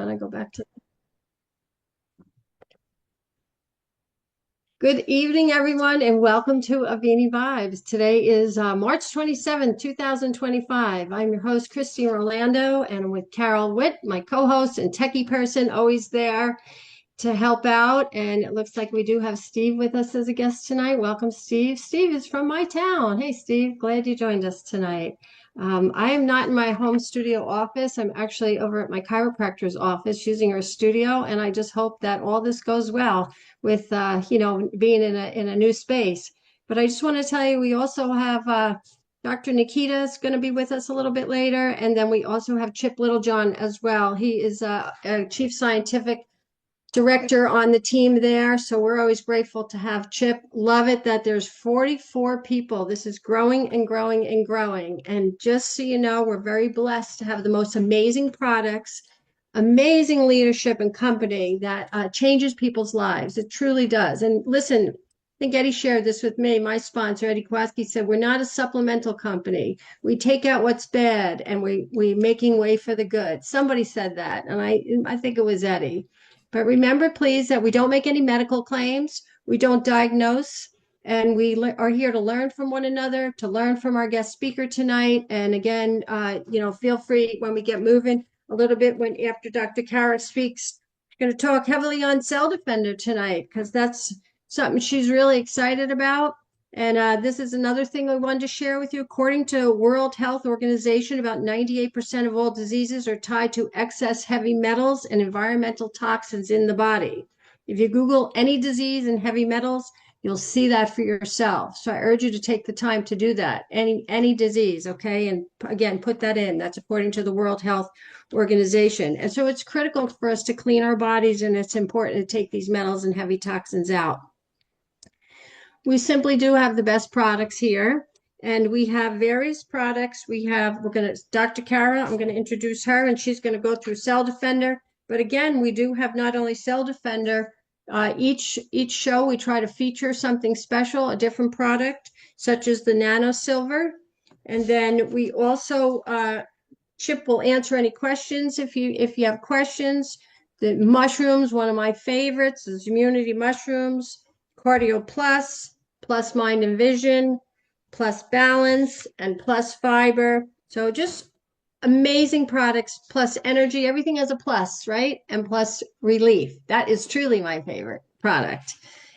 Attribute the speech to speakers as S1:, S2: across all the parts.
S1: on, I go back to. Good evening, everyone, and welcome to Avini Vibes. Today is March 27th, 2025. I'm your host, Christine Orlando, and I'm with Carol Witt, my co-host and techie person, always there to help out. And it looks like we do have Steve with us as a guest tonight. Welcome, Steve. Steve is from my town. Hey, Steve, glad you joined us tonight. I am not in my home studio office. I'm actually over at my chiropractor's office using her studio, and I just hope that all this goes well with being in a new space. But I just want to tell you, we also have Dr. Nikita is going to be with us a little bit later, and then we also have Chip Littlejohn as well. He is a chief scientific director on the team there. So we're always grateful to have Chip. Love it that there's 44 people. This is growing and growing and growing. And just so you know, we're very blessed to have the most amazing products, amazing leadership and company that changes people's lives. It truly does. And listen, I think Eddie shared this with me. My sponsor, Eddie Kwaski, said, we're not a supplemental company. We take out what's bad and we making way for the good. Somebody said that. And I think it was Eddie. But remember, please, that we don't make any medical claims, we don't diagnose, and we are here to learn from one another, to learn from our guest speaker tonight. And again, feel free when we get moving a little bit when after Dr. Karah speaks, going to talk heavily on Cell Defender tonight because that's something she's really excited about. And this is another thing I wanted to share with you. According to World Health Organization, about 98% of all diseases are tied to excess heavy metals and environmental toxins in the body. If you Google any disease and heavy metals, you'll see that for yourself. So I urge you to take the time to do that. Any disease, okay? And again, put that in. That's according to the World Health Organization. And so it's critical for us to clean our bodies, and it's important to take these metals and heavy toxins out. We simply do have the best products here, and we have various products. Dr. Karah, I'm going to introduce her, and she's going to go through Cell Defender. But again, we do have not only Cell Defender, each show we try to feature something special, a different product, such as the Nano Silver. And then we also, Chip will answer any questions if you have questions. The mushrooms, one of my favorites, is immunity mushrooms, Cardio Plus, plus mind and vision, plus balance, and plus fiber. So just amazing products, plus energy. Everything has a plus, right? And plus relief. That is truly my favorite product.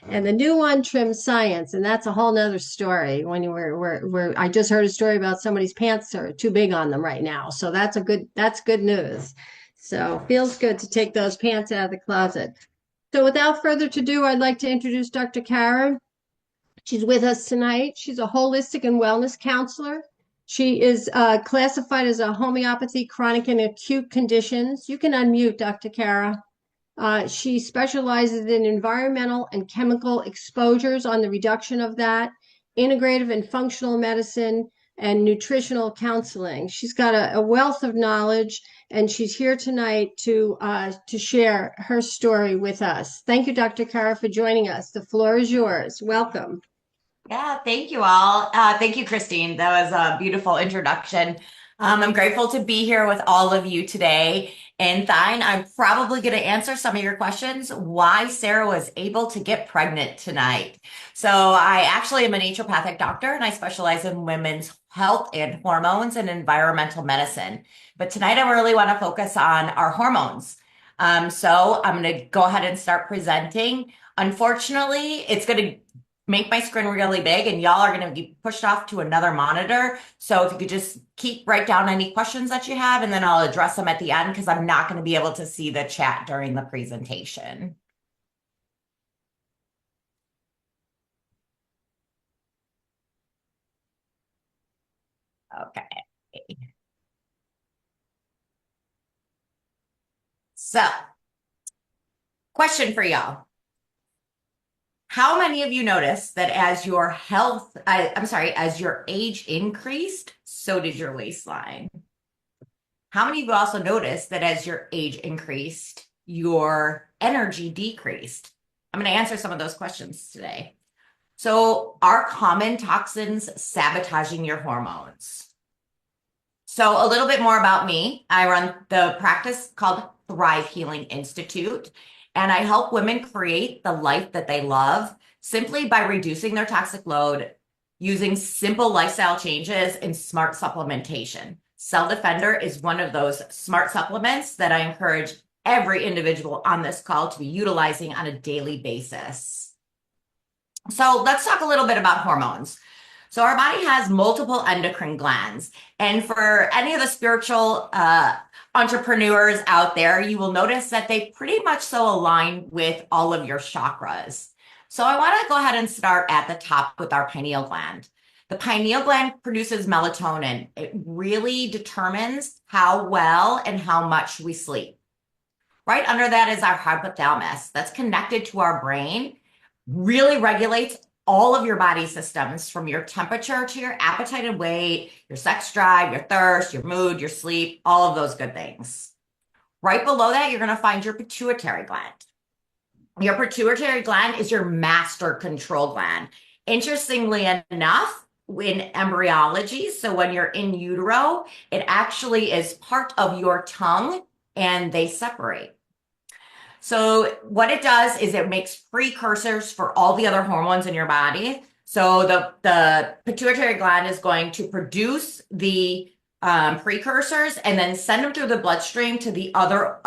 S1: And the new one, Trim Science, and that's a whole nother story. When I just heard a story about somebody's pants are too big on them right now. So that's good news. So feels good to take those pants out of the closet. So without further ado, I'd like to introduce Dr. Karah. She's with us tonight. She's a holistic and wellness counselor. She is classified as a homeopathy, chronic and acute conditions. You can unmute Dr. Karah. She specializes in environmental and chemical exposures on the reduction of that, integrative and functional medicine, and nutritional counseling. She's got a wealth of knowledge, and she's here tonight to share her story with us. Thank you, Dr. Karah, for joining us. The floor is yours. Welcome.
S2: Yeah, thank you all. Thank you, Christine. That was a beautiful introduction. I'm grateful to be here with all of you today. And Thine, I'm probably going to answer some of your questions why Sarah was able to get pregnant tonight. So I actually am a naturopathic doctor and I specialize in women's health and hormones and environmental medicine. But tonight I really want to focus on our hormones. So I'm going to go ahead and start presenting. Unfortunately, it's going to make my screen really big and y'all are going to be pushed off to another monitor. So if you could just write down any questions that you have and then I'll address them at the end because I'm not going to be able to see the chat during the presentation. Okay. So, question for y'all. How many of you noticed that as your as your age increased, so did your waistline? How many of you also noticed that as your age increased, your energy decreased? I'm going to answer some of those questions today. So are common toxins sabotaging your hormones? So a little bit more about me. I run the practice called Thrive Healing Institute. And I help women create the life that they love simply by reducing their toxic load, using simple lifestyle changes and smart supplementation. Cell Defender is one of those smart supplements that I encourage every individual on this call to be utilizing on a daily basis. So let's talk a little bit about hormones. So our body has multiple endocrine glands. And for any of the spiritual entrepreneurs out there, you will notice that they pretty much so align with all of your chakras. So I want to go ahead and start at the top with our pineal gland. The pineal gland produces melatonin. It really determines how well and how much we sleep. Right under that is our hypothalamus that's connected to our brain, really regulates all of your body systems from your temperature to your appetite and weight, your sex drive, your thirst, your mood, your sleep, all of those good things. Right below that, you're going to find your pituitary gland. Your pituitary gland is your master control gland. Interestingly enough, in embryology, so when you're in utero, it actually is part of your tongue and they separate. So what it does is it makes precursors for all the other hormones in your body. So the pituitary gland is going to produce the precursors and then send them through the bloodstream to the other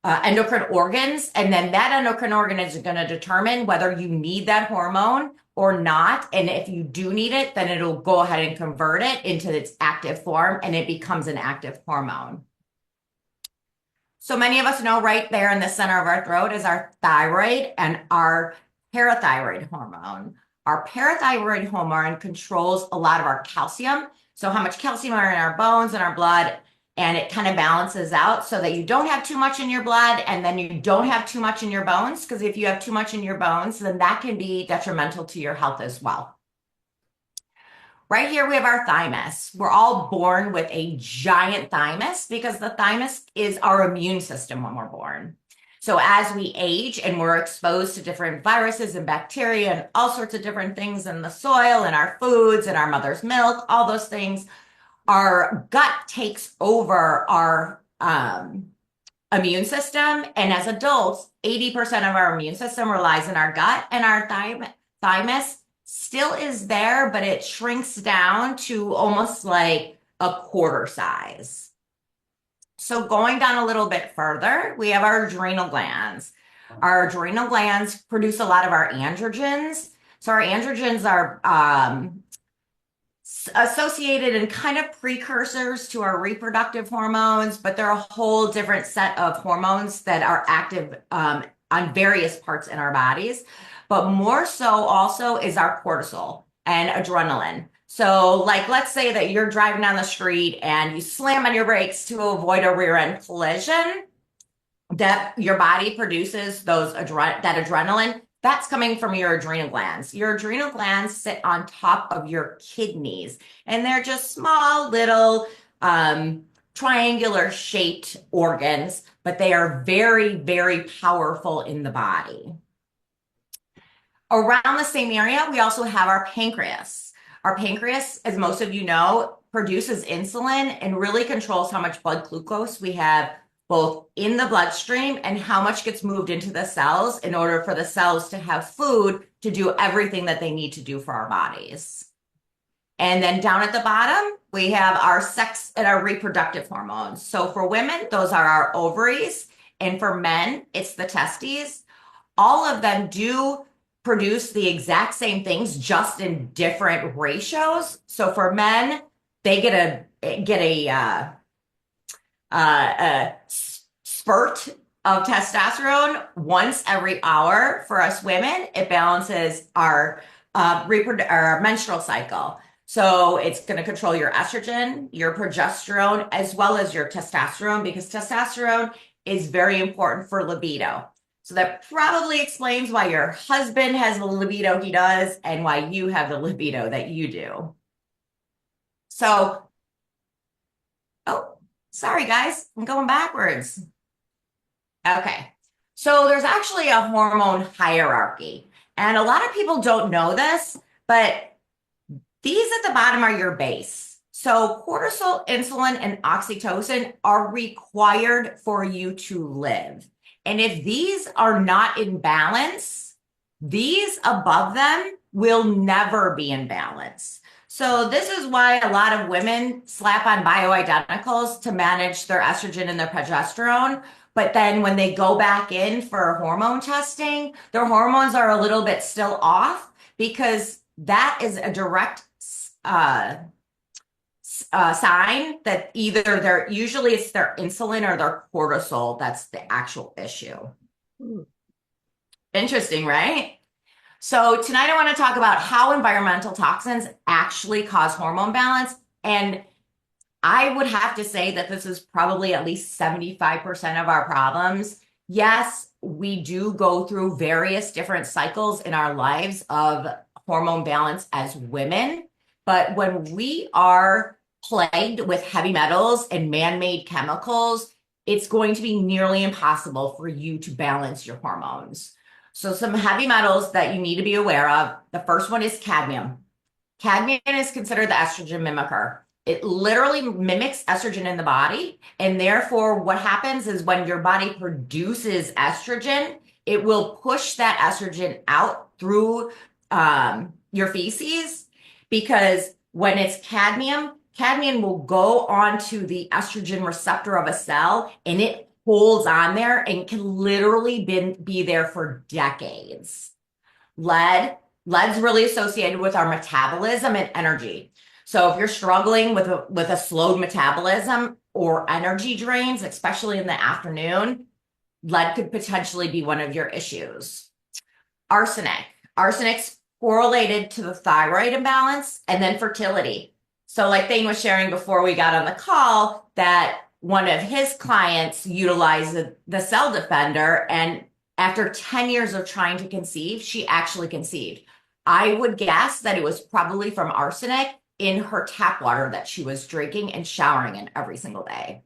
S2: endocrine organs. And then that endocrine organ is going to determine whether you need that hormone or not. And if you do need it, then it'll go ahead and convert it into its active form and it becomes an active hormone. So many of us know right there in the center of our throat is our thyroid and our parathyroid hormone. Our parathyroid hormone controls a lot of our calcium. So how much calcium are in our bones and our blood, and it kind of balances out so that you don't have too much in your blood and then you don't have too much in your bones, because if you have too much in your bones, then that can be detrimental to your health as well. Right here, we have our thymus. We're all born with a giant thymus because the thymus is our immune system when we're born. So as we age and we're exposed to different viruses and bacteria and all sorts of different things in the soil and our foods and our mother's milk, all those things, our gut takes over our immune system. And as adults, 80% of our immune system relies in our gut, and our thymus still is there, but it shrinks down to almost like a quarter size. So going down a little bit further, we have our adrenal glands. Our adrenal glands produce a lot of our androgens. So our androgens are associated and kind of precursors to our reproductive hormones, but they're a whole different set of hormones that are active on various parts in our bodies. But more so also is our cortisol and adrenaline. So like, let's say that you're driving down the street and you slam on your brakes to avoid a rear end collision, that your body produces that adrenaline. That's coming from your adrenal glands. Your adrenal glands sit on top of your kidneys, and they're just small little triangular shaped organs, but they are very, very powerful in the body. Around the same area, we also have our pancreas. Our pancreas, as most of you know, produces insulin and really controls how much blood glucose we have both in the bloodstream and how much gets moved into the cells in order for the cells to have food to do everything that they need to do for our bodies. And then down at the bottom, we have our sex and our reproductive hormones. So for women, those are our ovaries. And for men, it's the testes. All of them do produce the exact same things, just in different ratios. So for men, they get a spurt of testosterone once every hour. For us women, it balances our menstrual cycle. So it's going to control your estrogen, your progesterone, as well as your testosterone, because testosterone is very important for libido. So that probably explains why your husband has the libido he does and why you have the libido that you do. So, oh, sorry guys, I'm going backwards. Okay, so there's actually a hormone hierarchy, and a lot of people don't know this, but these at the bottom are your base. So cortisol, insulin, and oxytocin are required for you to live. And if these are not in balance, these above them will never be in balance. So this is why a lot of women slap on bioidenticals to manage their estrogen and their progesterone. But then when they go back in for hormone testing, their hormones are a little bit still off because that is a direct sign that either usually it's their insulin or their cortisol that's the actual issue. Interesting, right? So tonight I want to talk about how environmental toxins actually cause hormone balance. And I would have to say that this is probably at least 75% of our problems. Yes, we do go through various different cycles in our lives of hormone balance as women. But when we are plagued with heavy metals and man-made chemicals, it's going to be nearly impossible for you to balance your hormones. So some heavy metals that you need to be aware of. The first one is cadmium. Cadmium is considered the estrogen mimicker. It literally mimics estrogen in the body. And therefore, what happens is when your body produces estrogen, it will push that estrogen out through your feces, because when it's cadmium, cadmium will go onto the estrogen receptor of a cell and it holds on there and can literally be there for decades. Lead's really associated with our metabolism and energy. So if you're struggling with a slowed metabolism or energy drains, especially in the afternoon, lead could potentially be one of your issues. Arsenic's correlated to the thyroid imbalance and then fertility. So like Thane was sharing before we got on the call, that one of his clients utilized the cell defender, and after 10 years of trying to conceive, she actually conceived. I would guess that it was probably from arsenic in her tap water that she was drinking and showering in every single day.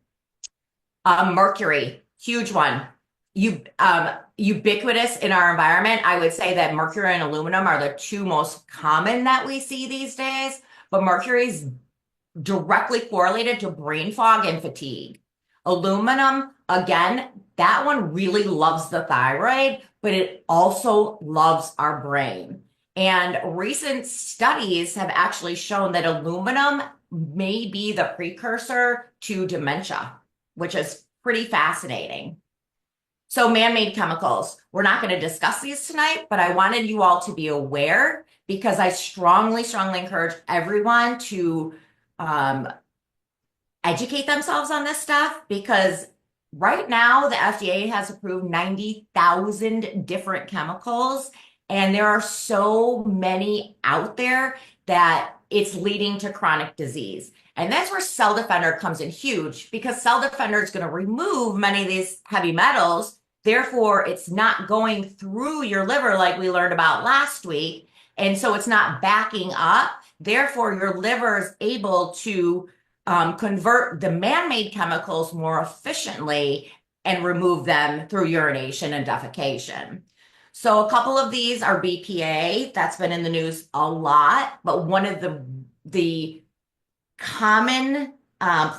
S2: Mercury, huge one. Ubiquitous in our environment. I would say that mercury and aluminum are the two most common that we see these days, but mercury is directly correlated to brain fog and fatigue. Aluminum, again, that one really loves the thyroid, but it also loves our brain. And recent studies have actually shown that aluminum may be the precursor to dementia, which is pretty fascinating. So man-made chemicals, we're not going to discuss these tonight, but I wanted you all to be aware, because I strongly, strongly encourage everyone to educate themselves on this stuff, because right now the FDA has approved 90,000 different chemicals, and there are so many out there that it's leading to chronic disease. And that's where Cell Defender comes in huge, because Cell Defender is going to remove many of these heavy metals. Therefore, it's not going through your liver like we learned about last week. And so it's not backing up. Therefore, your liver is able to convert the man-made chemicals more efficiently and remove them through urination and defecation. So a couple of these are BPA. That's been in the news a lot, but one of the common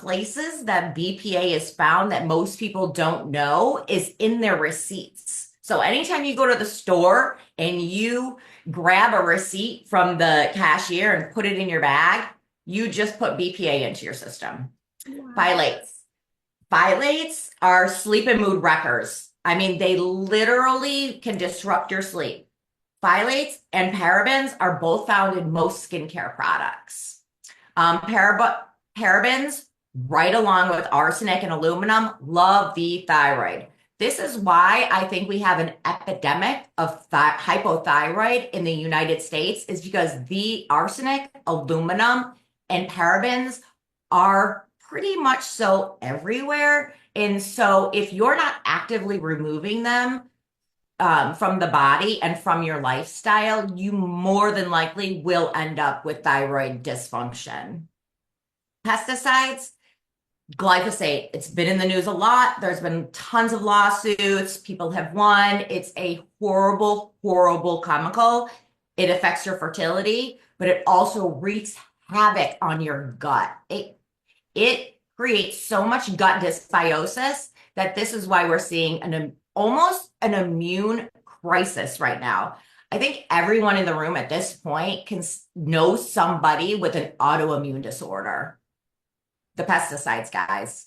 S2: places that BPA is found that most people don't know is in their receipts. So anytime you go to the store and you grab a receipt from the cashier and put it in your bag, you just put BPA into your system. Wow. Phthalates are sleep and mood wreckers. I mean, they literally can disrupt your sleep. Phthalates and parabens are both found in most skincare products. Parabens, right along with arsenic and aluminum, love the thyroid. This is why I think we have an epidemic of hypothyroid in the United States, is because the arsenic, aluminum, and parabens are pretty much so everywhere. And so if you're not actively removing them from the body and from your lifestyle, you more than likely will end up with thyroid dysfunction. Pesticides, glyphosate, it's been in the news a lot. There's been tons of lawsuits. People have won. It's a horrible, horrible chemical. It affects your fertility, but it also wreaks havoc on your gut. It creates so much gut dysbiosis that this is why we're seeing almost an immune crisis right now. I think everyone in the room at this point can know somebody with an autoimmune disorder. The pesticides, guys.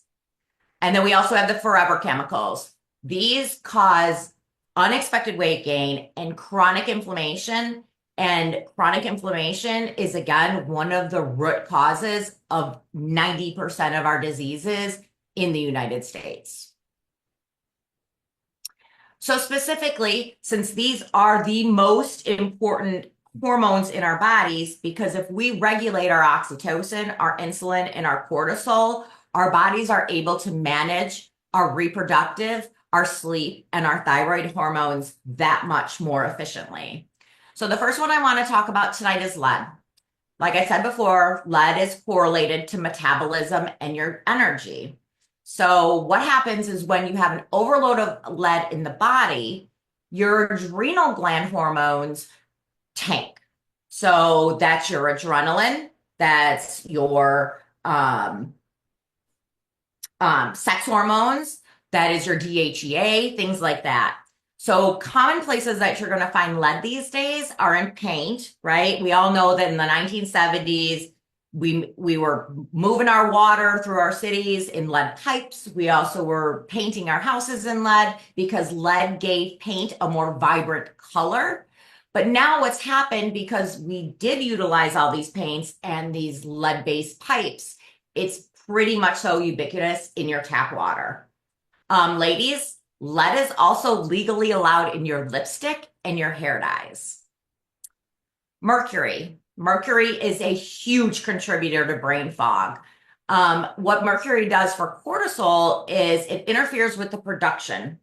S2: And then we also have the forever chemicals. These cause unexpected weight gain and chronic inflammation. And chronic inflammation is, again, one of the root causes of 90% of our diseases in the United States. So specifically, since these are the most important hormones in our bodies, because if we regulate our oxytocin, our insulin, and our cortisol, our bodies are able to manage our reproductive, our sleep, and our thyroid hormones that much more efficiently. So the first one I want to talk about tonight is lead. Like I said before, lead is correlated to metabolism and your energy. So what happens is when you have an overload of lead in the body, your adrenal gland hormones tank. So that's your adrenaline, that's your sex hormones, that is your DHEA, things like that. So common places that you're going to find lead these days are in paint, right? We all know that in the 1970s, we were moving our water through our cities in lead pipes. We also were painting our houses in lead because lead gave paint a more vibrant color. But now what's happened, because we did utilize all these paints and these lead-based pipes, it's pretty much so ubiquitous in your tap water. Ladies, lead is also legally allowed in your lipstick and your hair dyes. Mercury. Mercury is a huge contributor to brain fog. What mercury does for cortisol is it interferes with the production.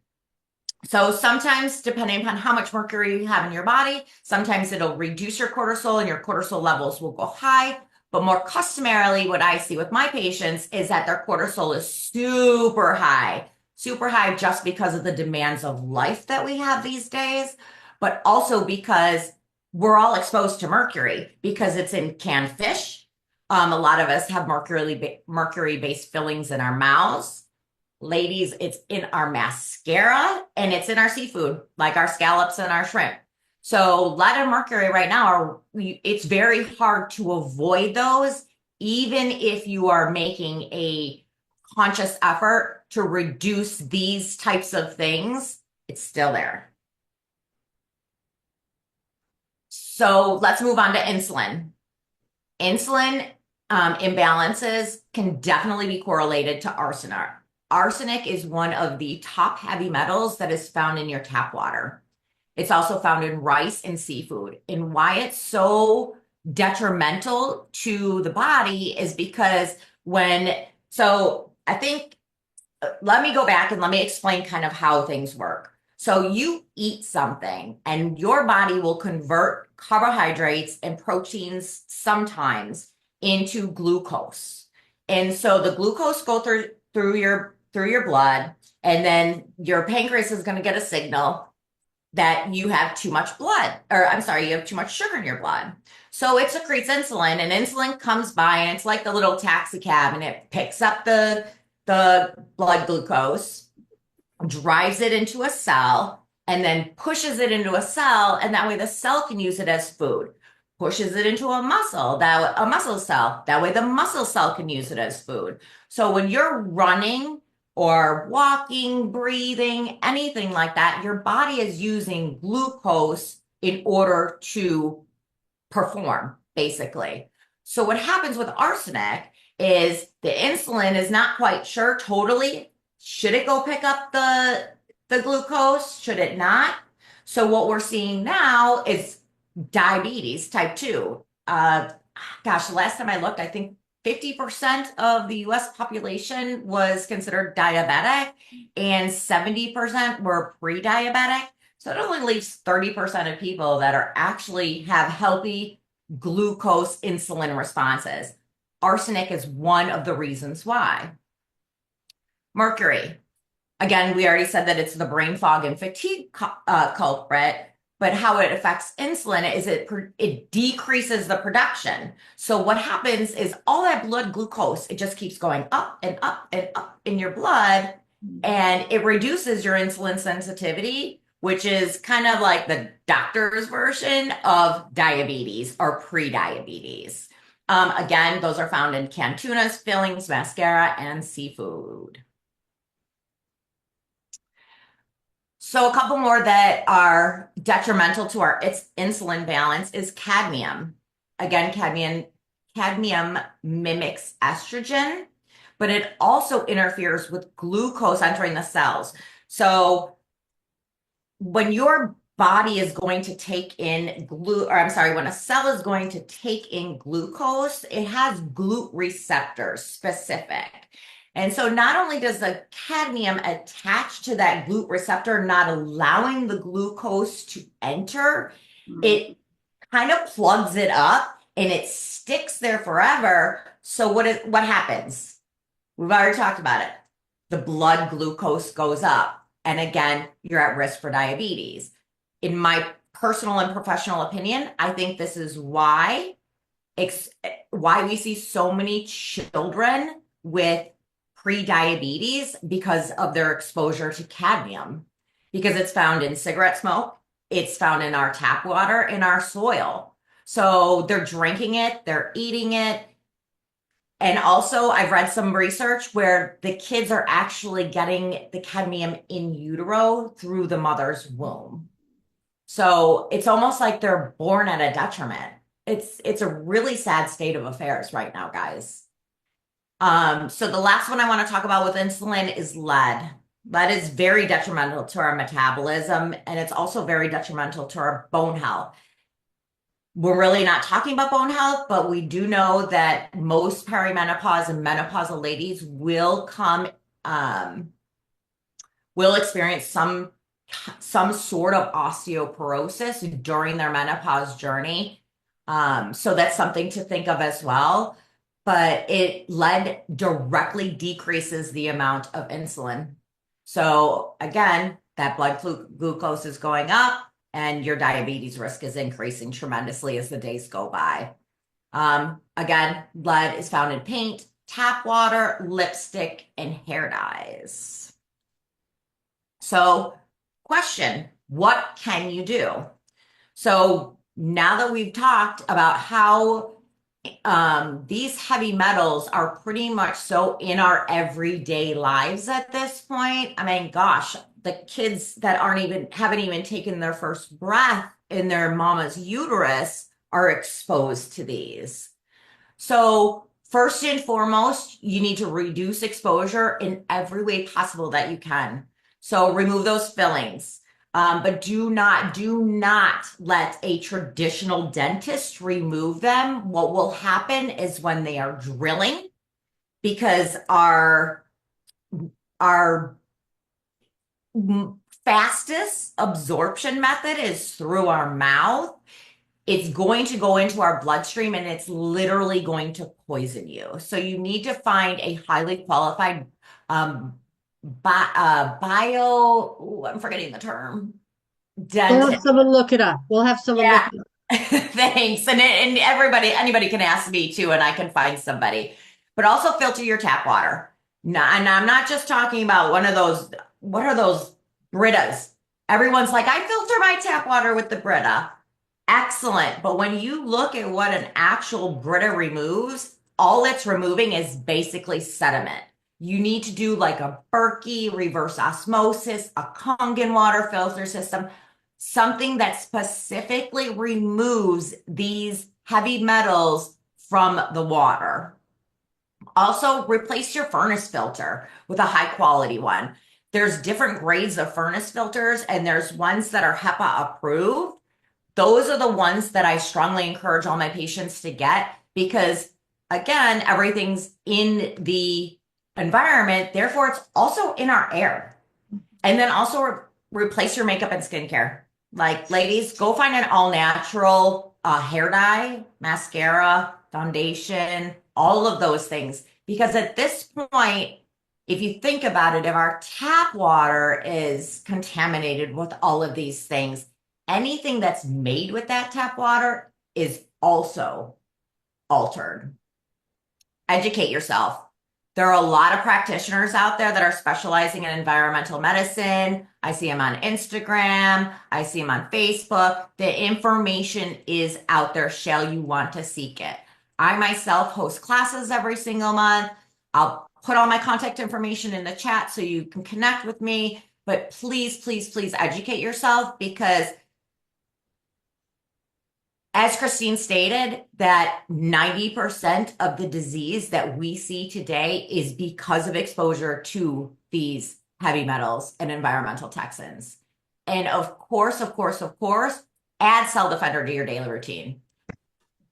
S2: So sometimes, depending upon how much mercury you have in your body, sometimes it'll reduce your cortisol and your cortisol levels will go high. But more customarily, what I see with my patients is that their cortisol is super high just because of the demands of life that we have these days, but also because we're all exposed to mercury because it's in canned fish. A lot of us have mercury-based fillings in our mouths. Ladies, it's in our mascara and it's in our seafood, like our scallops and our shrimp. So lead and mercury right now it's very hard to avoid those, even if you are making a conscious effort to reduce these types of things, it's still there. So let's move on to insulin. Insulin imbalances can definitely be correlated to arsenic. Arsenic is one of the top heavy metals that is found in your tap water. It's also found in rice and seafood. And why it's so detrimental to the body is because I think, let me go back and let me explain kind of how things work. So you eat something and your body will convert carbohydrates and proteins sometimes into glucose. And so the glucose go through your blood, and then your pancreas is going to get a signal that you have too much blood, or I'm sorry, you have too much sugar in your blood. So it secretes insulin, and insulin comes by, and it's like the little taxi cab, and it picks up the blood glucose, drives it into a cell, and then pushes it into a cell, and that way the cell can use it as food. Pushes it into a muscle cell. That way the muscle cell can use it as food. So when you're running or walking, breathing, anything like that, your body is using glucose in order to perform, basically. So what happens with arsenic is the insulin is not quite sure totally, should it go pick up the glucose? Should it not? So what we're seeing now is diabetes type 2. Gosh, the last time I looked, I think 50% of the US population was considered diabetic and 70% were pre-diabetic. So it only leaves 30% of people that are actually have healthy glucose insulin responses. Arsenic is one of the reasons why. Mercury. Again, we already said that it's the brain fog and fatigue culprit. But how it affects insulin is it decreases the production. So what happens is all that blood glucose, it just keeps going up and up and up in your blood, and it reduces your insulin sensitivity, which is kind of like the doctor's version of diabetes or pre-diabetes. Again, those are found in canned tunas, fillings, mascara, and seafood. So a couple more that are detrimental to our insulin balance is cadmium. Again, cadmium mimics estrogen, but it also interferes with glucose entering the cells. So when your body is going to take in when a cell is going to take in glucose, it has GLUT receptors specific. And so not only does the cadmium attach to that GLUT receptor, not allowing the glucose to enter, it kind of plugs it up and it sticks there forever. So what happens? We've already talked about it. The blood glucose goes up. And again, you're at risk for diabetes. In my personal and professional opinion, I think this is why we see so many children with pre-diabetes because of their exposure to cadmium, because it's found in cigarette smoke, it's found in our tap water, in our soil. So they're drinking it, they're eating it. And also, I've read some research where the kids are actually getting the cadmium in utero through the mother's womb. So it's almost like they're born at a detriment. It's a really sad state of affairs right now, guys. So the last one I want to talk about with insulin is lead. Lead is very detrimental to our metabolism, and it's also very detrimental to our bone health. We're really not talking about bone health, but we do know that most perimenopause and menopausal ladies will experience some sort of osteoporosis during their menopause journey. So that's something to think of as well. But lead directly decreases the amount of insulin. So again, that blood glucose is going up, and your diabetes risk is increasing tremendously as the days go by. Again, lead is found in paint, tap water, lipstick, and hair dyes. So, question, what can you do? So now that we've talked about how these heavy metals are pretty much so in our everyday lives at this point, I mean, gosh, the kids that haven't even taken their first breath in their mama's uterus are exposed to these. So first and foremost, you need to reduce exposure in every way possible that you can. So remove those fillings. But do not let a traditional dentist remove them. What will happen is when they are drilling, because our fastest absorption method is through our mouth, it's going to go into our bloodstream and it's literally going to poison you. So you need to find a highly qualified I'm forgetting the term.
S1: We'll have someone look it up. We'll have someone look it up.
S2: Thanks. And anybody can ask me too, and I can find somebody. But also filter your tap water. Now, and I'm not just talking about one of those, what are those Britas? Everyone's like, I filter my tap water with the Brita. Excellent. But when you look at what an actual Brita removes, all it's removing is basically sediment. You need to do like a Berkey, reverse osmosis, a Kangen water filter system, something that specifically removes these heavy metals from the water. Also, replace your furnace filter with a high quality one. There's different grades of furnace filters, and there's ones that are HEPA approved. Those are the ones that I strongly encourage all my patients to get because, again, everything's in the environment, therefore it's also in our air. And then also replace your makeup and skincare. Like, ladies, go find an all-natural hair dye, mascara, foundation, all of those things. Because at this point, if you think about it, if our tap water is contaminated with all of these things, anything that's made with that tap water is also altered. Educate yourself. There are a lot of practitioners out there that are specializing in environmental medicine. I see them on Instagram. I see them on Facebook. The information is out there. Shall you want to seek it? I myself host classes every single month. I'll put all my contact information in the chat so you can connect with me. But please, please, please educate yourself, because as Christine stated, that 90% of the disease that we see today is because of exposure to these heavy metals and environmental toxins. And of course, add Cell Defender to your daily routine.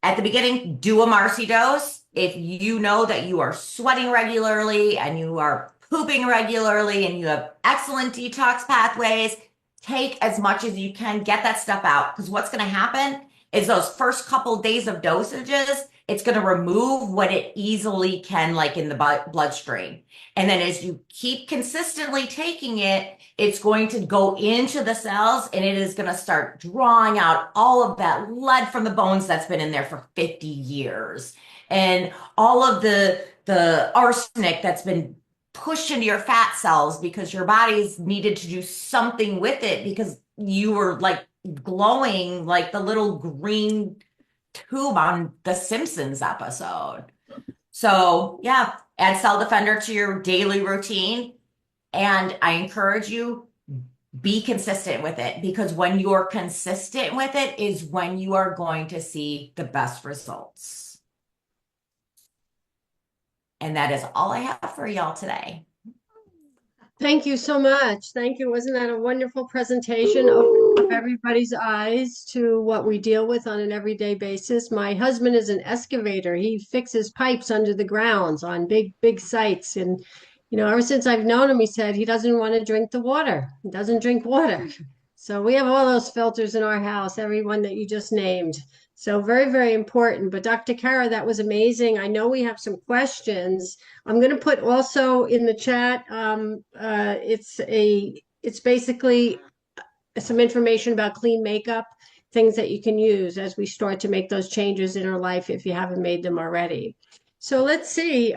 S2: At the beginning, do a Marcy dose. If you know that you are sweating regularly and you are pooping regularly and you have excellent detox pathways, take as much as you can, get that stuff out. Because what's going to happen is those first couple days of dosages, it's going to remove what it easily can, like in the bloodstream. And then as you keep consistently taking it, it's going to go into the cells and it is going to start drawing out all of that lead from the bones that's been in there for 50 years. And all of the arsenic that's been pushed into your fat cells because your body's needed to do something with it because you were like glowing like the little green tube on the Simpsons episode. So yeah, add Cell Defender to your daily routine. And I encourage you, be consistent with it, because when you're consistent with it is when you are going to see the best results. And that is all I have for y'all today.
S1: Thank you so much. Thank you. Wasn't that a wonderful presentation of everybody's eyes to what we deal with on an everyday basis? My husband is an excavator. He fixes pipes under the grounds on big sites. And, ever since I've known him, he said he doesn't want to drink the water. He doesn't drink water. So we have all those filters in our house, every one that you just named. So very, very important. But Dr. Karah, that was amazing. I know we have some questions. I'm going to put also in the chat. It's basically some information about clean makeup, things that you can use as we start to make those changes in our life if you haven't made them already. So let's see.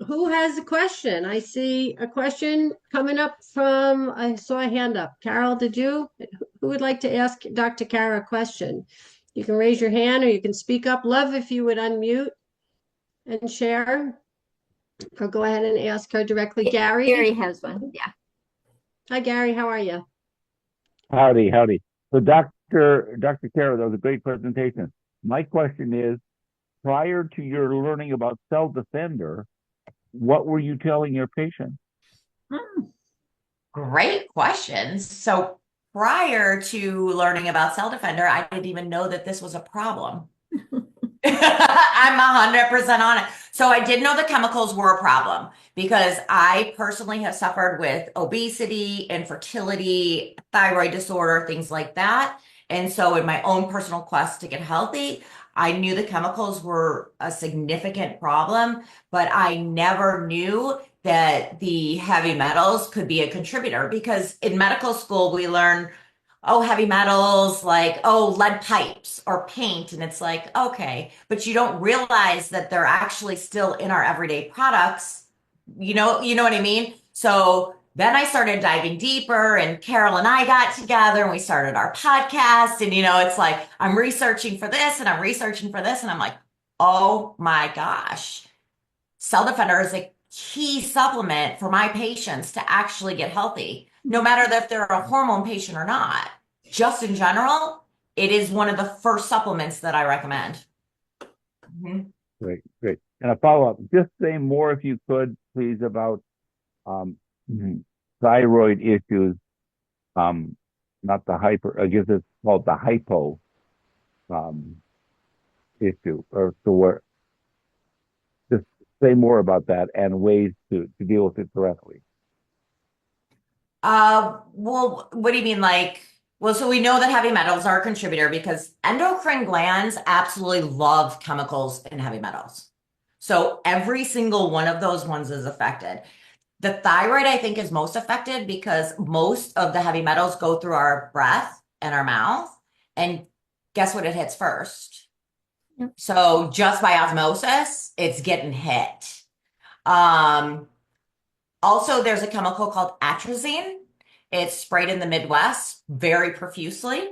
S1: Who has a question? I see a question coming up I saw a hand up. Carol, did you? Who would like to ask Dr. Karah a question? You can raise your hand or you can speak up. Love if you would unmute and share. Or go ahead and ask her directly. Gary?
S3: Gary has one, yeah.
S1: Hi, Gary. How are you?
S4: Howdy. So Dr. Karah, that was a great presentation. My question is, prior to your learning about Cell Defender, what were you telling your patients?
S2: Great questions. So prior to learning about Cell Defender, I didn't even know that this was a problem. I'm 100% on it. So I did know the chemicals were a problem because I personally have suffered with obesity, infertility, thyroid disorder, things like that. And so in my own personal quest to get healthy, I knew the chemicals were a significant problem, but I never knew that the heavy metals could be a contributor, because in medical school we learn, oh, heavy metals, like, oh, lead pipes or paint. And it's like, okay, but you don't realize that they're actually still in our everyday products. You know what I mean? So then I started diving deeper, and Carol and I got together and we started our podcast. And, it's like, I'm researching for this and I'm researching for this. And I'm like, oh my gosh, Cell Defender is a key supplement for my patients to actually get healthy, no matter if they're a hormone patient or not. Just in general, it is one of the first supplements that I recommend. Mm-hmm.
S4: Great. And a follow-up, just say more, if you could, please, about thyroid issues, not the hyper, I guess it's called the hypo issue, or so where, just say more about that and ways to deal with it correctly.
S2: Well, what do you mean? Well, so we know that heavy metals are a contributor because endocrine glands absolutely love chemicals and heavy metals. So every single one of those ones is affected. The thyroid, I think, is most affected because most of the heavy metals go through our breath. and our mouth. And guess what it hits first?
S3: Yep.
S2: So just by osmosis, it's getting hit. Also, there's a chemical called atrazine. It's sprayed in the Midwest very profusely,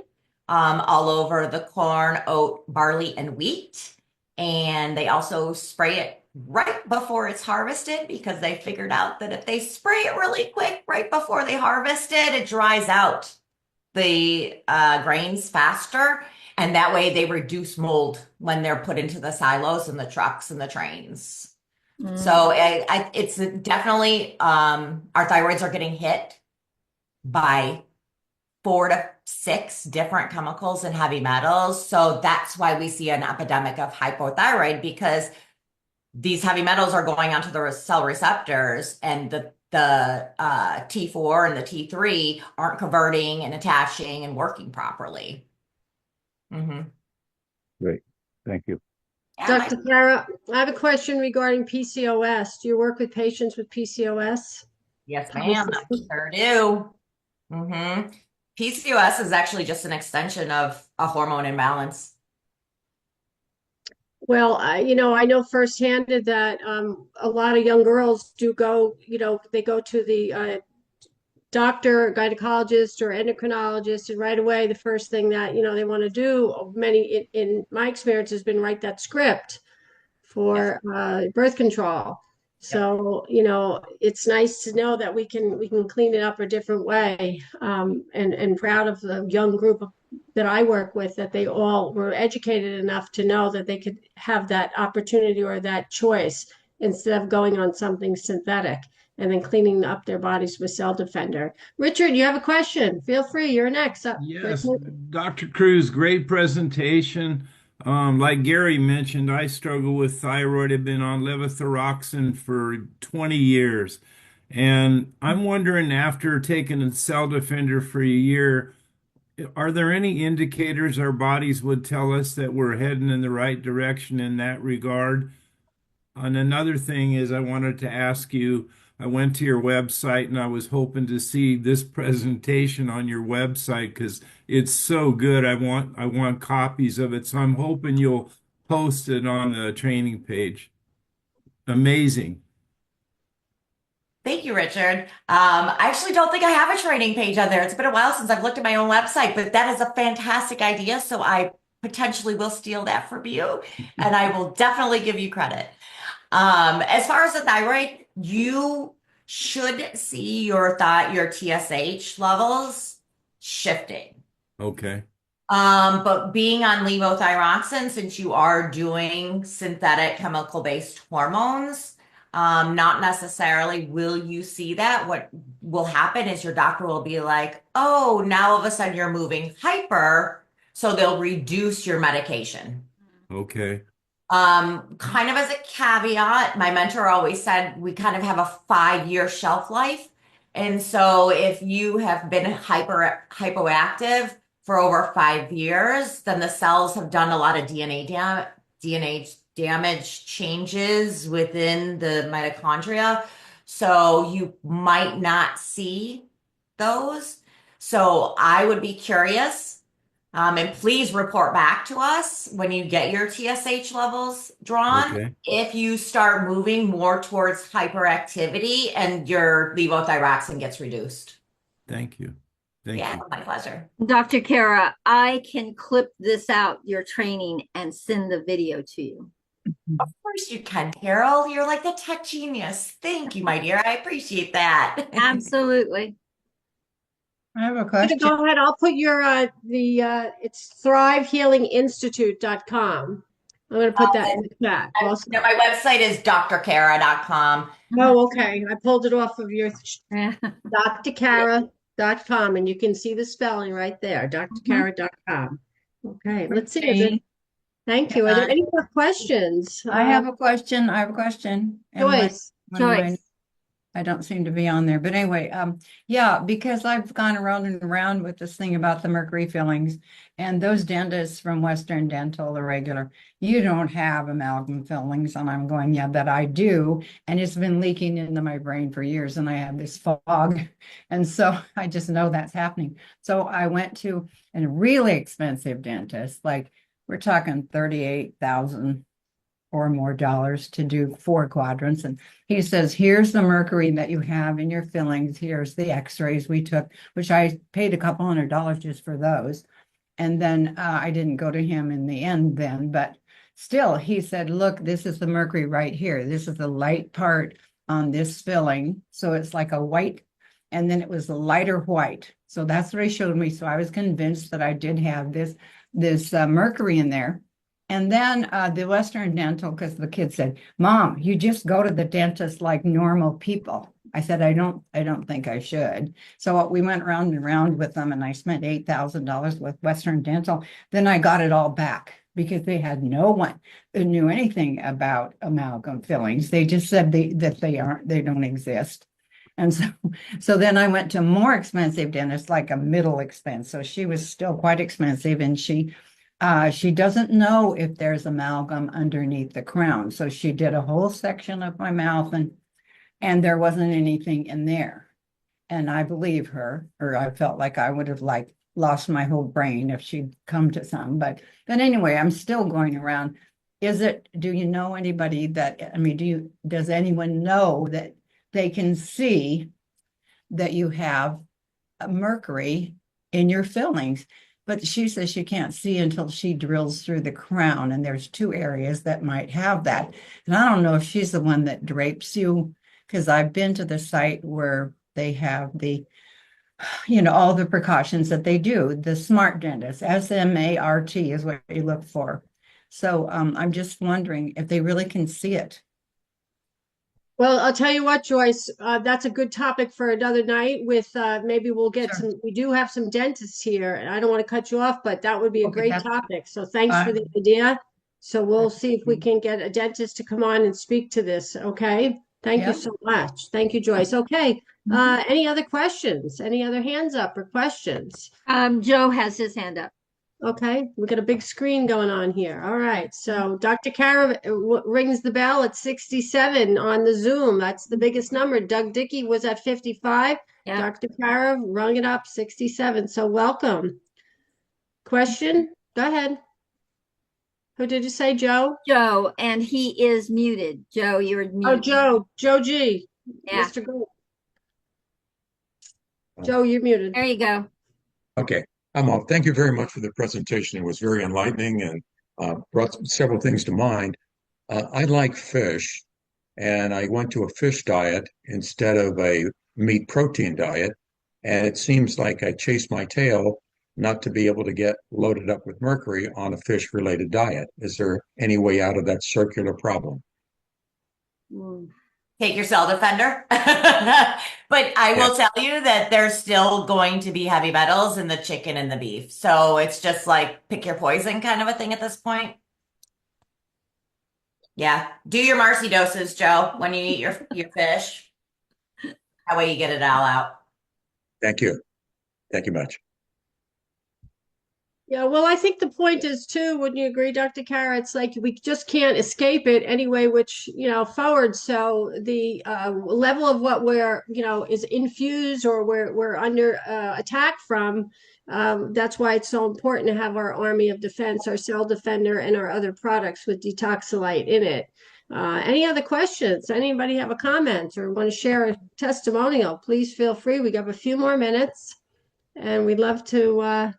S2: all over the corn, oat, barley, and wheat. And they also spray it right before it's harvested because they figured out that if they spray it really quick right before they harvest it, it dries out the grains faster. And that way they reduce mold when they're put into the silos and the trucks and the trains. So it's definitely our thyroids are getting hit by 4 to 6 different chemicals and heavy metals. So that's why we see an epidemic of hypothyroid, because these heavy metals are going onto the cell receptors, and the T4 and the T3 aren't converting and attaching and working properly.
S4: Great. Thank you.
S1: Dr. Karah, I have a question regarding PCOS. Do you work with patients with PCOS?
S2: Yes, ma'am. I sure do. PCOS is actually just an extension of a hormone imbalance.
S1: Well, I know firsthand that a lot of young girls do go, they go to the doctor, gynecologist, or endocrinologist, and right away the first thing that they want to do, many in my experience, has been write that script for birth control. So it's nice to know that we can clean it up a different way, and proud of the young group that I work with, that they all were educated enough to know that they could have that opportunity or that choice instead of going on something synthetic and then cleaning up their bodies with Cell Defender. Richard, you have a question? Feel free. You're next.
S5: Yes, Dr. Kruse, great presentation. Like Gary mentioned, I struggle with thyroid. I've been on levothyroxine for 20 years. And I'm wondering, after taking a Cell Defender for a year, are there any indicators our bodies would tell us that we're heading in the right direction in that regard? And another thing is, I wanted to ask you, I went to your website and I was hoping to see this presentation on your website because it's so good. I want copies of it. So I'm hoping you'll post it on the training page. Amazing.
S2: Thank you, Richard. I actually don't think I have a training page on there. It's been a while since I've looked at my own website, but that is a fantastic idea. So I potentially will steal that from you, and I will definitely give you credit. As far as the thyroid, you should see your TSH levels shifting.
S5: Okay.
S2: But being on levothyroxine, since you are doing synthetic chemical-based hormones, not necessarily will you see that. What will happen is your doctor will be like, oh, now all of a sudden you're moving hyper, so they'll reduce your medication.
S5: Okay.
S2: Kind of as a caveat, my mentor always said we kind of have a 5-year shelf life. And so if you have been hypoactive for over 5 years, then the cells have done a lot of DNA damage changes within the mitochondria. So you might not see those. So I would be curious. And please report back to us when you get your TSH levels drawn.
S5: Okay.
S2: If you start moving more towards hyperactivity and your levothyroxine gets reduced.
S5: Thank you. Thank you.
S2: My pleasure.
S3: Dr. Karah, I can clip this out, your training, and send the video to you.
S2: Of course you can, Carol. You're like the tech genius. Thank you, my dear. I appreciate that.
S3: Absolutely.
S6: I have a question.
S1: Go ahead. I'll put your it's thrivehealinginstitute.com. I'm going to put that in the chat. Also.
S2: No, my website is drkarah.com.
S1: Oh, okay. I pulled it off of your drkarah.com, and you can see the spelling right there, drkarah.com. Okay, let's see. Thank you. Are there any more questions?
S6: I have a question.
S1: Joyce.
S6: I don't seem to be on there. But anyway, yeah, because I've gone around and around with this thing about the mercury fillings, and those dentists from Western Dental, the regular, you don't have amalgam fillings. And I'm going, yeah, but I do. And it's been leaking into my brain for years, and I have this fog. And so I just know that's happening. So I went to a really expensive dentist, like we're talking 38,000 or more dollars to do 4 quadrants. And he says, here's the mercury that you have in your fillings. Here's the x-rays we took, which I paid a couple $100 just for those. And then I didn't go to him in the end then, but still he said, look, this is the mercury right here. This is the light part on this filling. So it's like a white, and then it was a lighter white. So that's what he showed me. So I was convinced that I did have this mercury in there. And then the Western Dental, because the kid said, Mom, you just go to the dentist like normal people. I said, I don't think I should. So we went round and round with them, and I spent $8,000 with Western Dental. Then I got it all back because they had no one who knew anything about amalgam fillings. They just said they don't exist. And so then I went to more expensive dentist, like a middle expense. So she was still quite expensive, and she doesn't know if there's amalgam underneath the crown. So she did a whole section of my mouth, and there wasn't anything in there. And I believe her, or I felt like I would have like lost my whole brain if she'd come to some. But anyway, I'm still going around. Do you know anybody that, I mean, does anyone know that they can see that you have a mercury in your fillings? But she says she can't see until she drills through the crown, and there's 2 areas that might have that. And I don't know if she's the one that drapes you, because I've been to the site where they have all the precautions that they do. The smart dentist, SMART is what you look for. So I'm just wondering if they really can see it.
S1: Well, I'll tell you what, Joyce, that's a good topic for another night with maybe we'll get
S6: Sure.
S1: we do have some dentists here, and I don't want to cut you off, but that would be a
S6: Okay,
S1: great topic. So thanks for the
S6: fine.
S1: idea. So we'll see if we can get a dentist to come on and speak to this. Okay. Thank you
S6: Yep.
S1: so much. Thank you, Joyce. Okay. Any other questions? Any other hands up or questions?
S3: Joe has his hand up.
S1: Okay, we got a big screen going on here. All right, so Dr. Karah rings the bell at 67 on the Zoom. That's the biggest number. Doug Dickey was at 55.
S3: Yeah.
S1: Dr. Karah rung it up 67. So welcome. Question? Go ahead. Who did you say, Joe?
S3: Joe, and he is muted. Joe, you're muted.
S1: Oh, Joe G.
S3: Yeah.
S1: Mr. Gold. Joe, you're muted.
S3: There you go.
S7: Okay, I'm off. Thank you very much for the presentation. It was very enlightening and brought several things to mind. I like fish, and I went to a fish diet instead of a meat protein diet. And it seems like I chased my tail not to be able to get loaded up with mercury on a fish related diet. Is there any way out of that circular problem?
S2: Take your cell defender. But I will tell you that there's still going to be heavy metals in the chicken and the beef. So it's just like pick your poison kind of a thing at this point. Yeah. Do your Marcy doses, Joe, when you eat your fish. That way you get it all out.
S7: Thank you. Thank you much.
S1: Yeah, well, I think the point is too, wouldn't you agree, Dr. Karah? It's like we just can't escape it anyway, which, forward. So the level of what is infused or we're under attack from, that's why it's so important to have our army of defense, our cell defender, and our other products with detoxolite in it. Any other questions? Anybody have a comment or want to share a testimonial? Please feel free. We got a few more minutes, and we'd love to.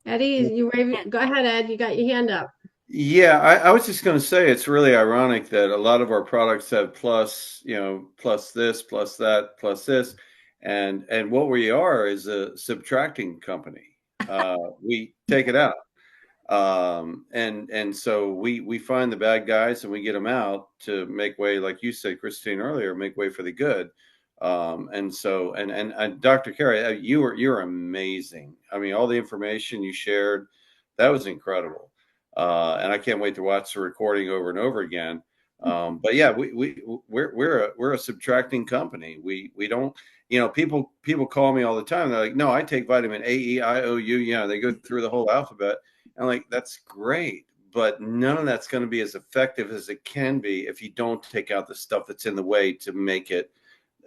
S1: Eddie, go ahead, Ed. You got your hand up.
S8: Yeah, I was just going to say it's really ironic that a lot of our products have plus this, plus that, plus this, and what we are is a subtracting company. We take it out, and so we find the bad guys and we get them out to make way, like you said, Christine earlier, make way for the good. And so, and Dr. Karah, you're amazing. I mean, all the information you shared, that was incredible. And I can't wait to watch the recording over and over again. But yeah, we're a subtracting company. We don't, people call me all the time. They're like, no, I take vitamin A, E, I, O, U. They go through the whole alphabet. I'm like, that's great, but none of that's going to be as effective as it can be if you don't take out the stuff that's in the way to make it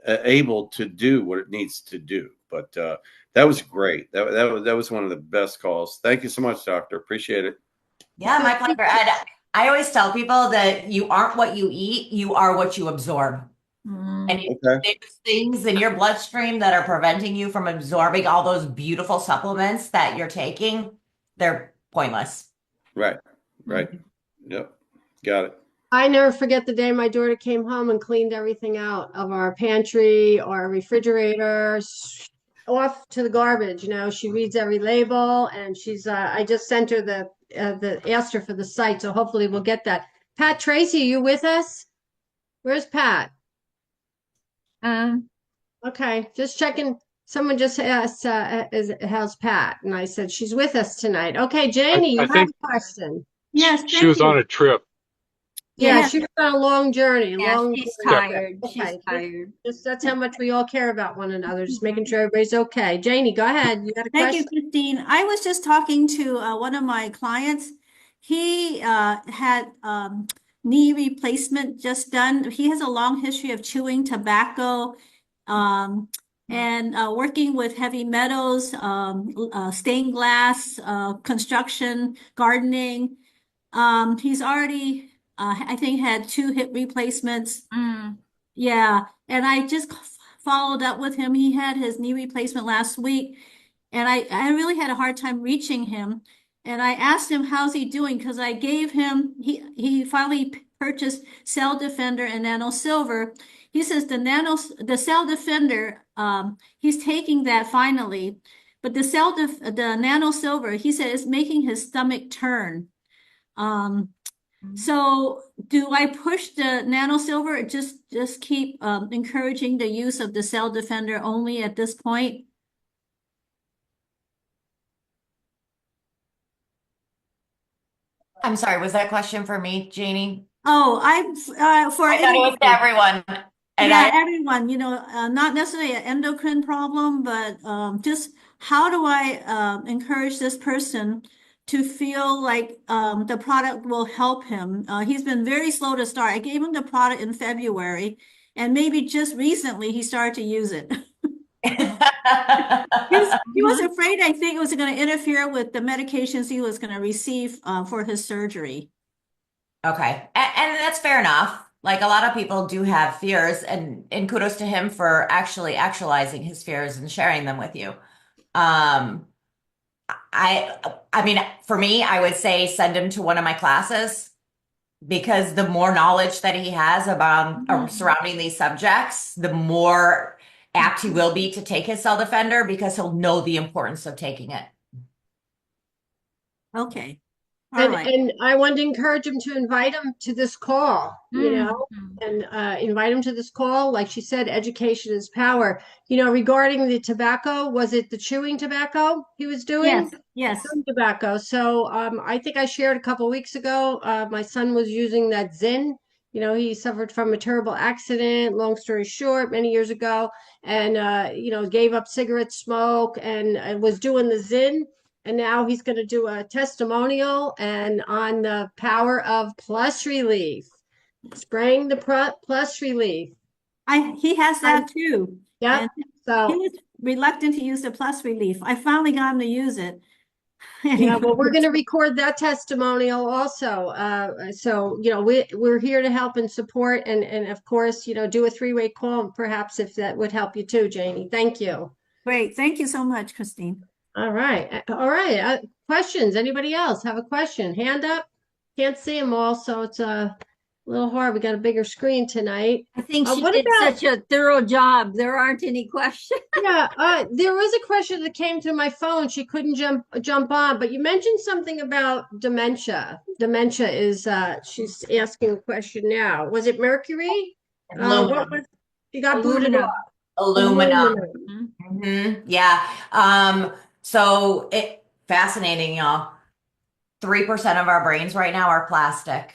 S8: able to do what it needs to do. But that was great. That was one of the best calls. Thank you so much, Doctor. Appreciate it.
S2: Yeah,
S1: So
S2: my pleasure. And I always tell people that you aren't what you eat, you are what you absorb. And if
S8: Okay.
S2: there's things in your bloodstream that are preventing you from absorbing all those beautiful supplements that you're taking, they're pointless.
S8: Right. Yep. Got it.
S1: I never forget the day my daughter came home and cleaned everything out of our pantry, our refrigerator, off to the garbage. She reads every label, and I just sent her asked her for the site, so hopefully we'll get that. Pat Tracy, are you with us? Where's Pat?
S3: Um,
S1: Okay, just checking. Someone just asked, how's Pat? And I said, she's with us tonight. Okay, Janie, you
S9: I
S1: have
S9: think
S1: a question.
S3: yes,
S9: she
S3: thank
S9: was on
S3: you.
S9: a trip.
S1: Yeah,
S3: Yes,
S1: she was on a long journey,
S3: yeah,
S1: long
S3: she's
S1: journey.
S3: tired. She's
S1: Okay,
S3: tired.
S1: just that's how much we all care about one another, just making sure everybody's okay. Janie, go ahead. You got a
S10: Thank you,
S1: question?
S10: Christine. I was just talking to one of my clients. He had knee replacement just done. He has a long history of chewing tobacco and working with heavy metals, stained glass, construction, gardening. He's already, I think, had 2 hip replacements.
S3: Mm.
S10: Yeah, and I just followed up with him. He had his knee replacement last week, and I really had a hard time reaching him. And I asked him, how's he doing? Because I gave him, he finally purchased Cell Defender and Nano Silver. He says the Cell Defender, he's taking that finally, but the Nano Silver, he said, is making his stomach turn. So do I push the Nano Silver or just keep encouraging the use of the Cell Defender only at this point?
S2: I'm sorry, was that question for me, Janie?
S10: Oh, for
S2: I thought it was to
S10: anybody.
S2: everyone. And
S10: Yeah, everyone, not necessarily an endocrine problem, but just how do I encourage this person to feel like the product will help him? He's been very slow to start. I gave him the product in February, and maybe just recently he started to use it. He was afraid, I think it was going to interfere with the medications he was going to receive for his surgery.
S2: Okay. And that's fair enough. Like a lot of people do have fears, and kudos to him for actually actualizing his fears and sharing them with you. I mean, for me, I would say send him to one of my classes, because the more knowledge that he has about surrounding these subjects, the more apt he will be to take his Cell Defender, because he'll know the importance of taking it.
S10: Okay. All right.
S1: And I wanted to encourage him to invite him to this call, and invite him to this call. Like she said, education is power. Regarding the tobacco, was it the chewing tobacco he was doing?
S10: Yes.
S1: Chewing tobacco. So I think I shared a couple weeks ago, my son was using that Zyn. He suffered from a terrible accident, long story short, many years ago, and gave up cigarette smoke and was doing the Zyn. And now he's going to do a testimonial and on the power of plus relief, spraying the plus relief.
S10: He has that too.
S1: Yep.
S10: And
S1: So
S10: he was reluctant to use the plus relief. I finally got him to use it.
S1: yeah, well, we're going to record that testimonial also. So we're here to help and support, and of course, do a 3-way call, perhaps, if that would help you too, Janie. Thank you.
S10: Great. Thank you so much, Christine.
S1: All right. All right. Questions? Anybody else have a question? Hand up. Can't see them all, so it's a little hard. We got a bigger screen tonight.
S3: I think she
S1: What
S3: did
S1: about?
S3: such a thorough job. There aren't any questions.
S1: Yeah, there was a question that came to my phone. She couldn't jump on, but you mentioned something about dementia. Dementia is she's asking a question now. Was it mercury? What was she got booted
S3: Aluminum.
S1: off?
S2: Aluminum.
S1: Aluminum.
S2: Yeah. So fascinating, y'all. 3% of our brains right now are plastic.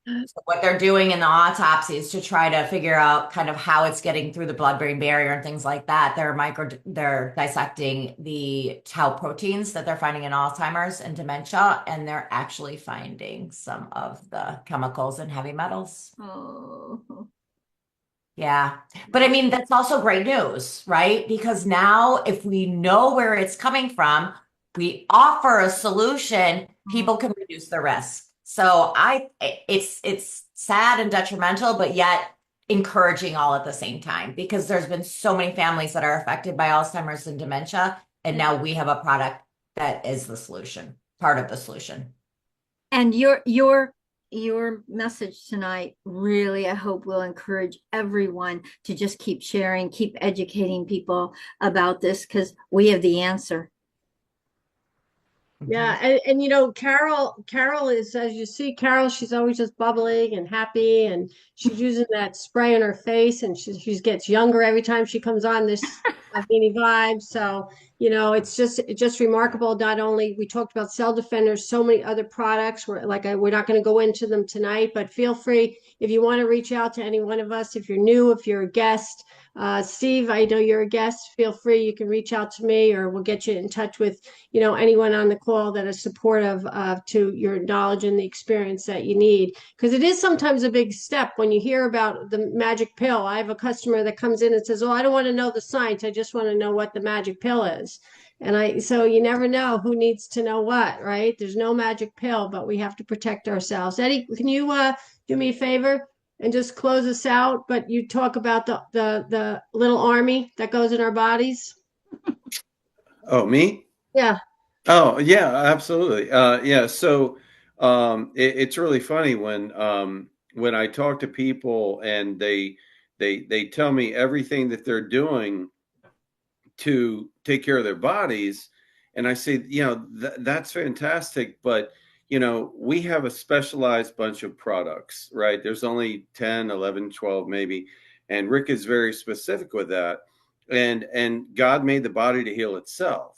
S2: So what they're doing in the autopsies to try to figure out kind of how it's getting through the blood-brain barrier and things like that. They're dissecting the tau proteins that they're finding in Alzheimer's and dementia, and they're actually finding some of the chemicals and heavy metals.
S10: Oh.
S2: Yeah. But I mean, that's also great news, right? Because now if we know where it's coming from, we offer a solution, people can reduce the risk. So it's sad and detrimental, but yet encouraging all at the same time because there's been so many families that are affected by Alzheimer's and dementia, and now we have a product that is the solution, part of the solution.
S3: And your message tonight really, I hope, will encourage everyone to just keep sharing, keep educating people about this because we have the answer.
S1: Yeah, and Carol is, as you see, Carol, she's always just bubbling and happy, and she's using that spray on her face, and she gets younger every time she comes on this Avini Vibe. So, it's just remarkable. Not only we talked about Cell Defenders, so many other products. We're not going to go into them tonight, but feel free if you want to reach out to any one of us. If you're new, if you're a guest. Steve, I know you're a guest. Feel free. You can reach out to me, or we'll get you in touch with anyone on the call that is supportive to your knowledge and the experience that you need. Because it is sometimes a big step when you hear about the magic pill. I have a customer that comes in and says, "Oh, I don't want to know the science. I just want to know what the magic pill is." So you never know who needs to know what, right? There's no magic pill, but we have to protect ourselves. Eddie, can you do me a favor and just close us out? But you talk about the little army that goes in our bodies.
S8: Oh, me?
S1: Yeah.
S8: Oh, yeah, absolutely. Yeah. So it's really funny when I talk to people and they tell me everything that they're doing to take care of their bodies, and I say, that's fantastic, but we have a specialized bunch of products, right? There's only 10, 11, 12 maybe, and Rick is very specific with that. And God made the body to heal itself.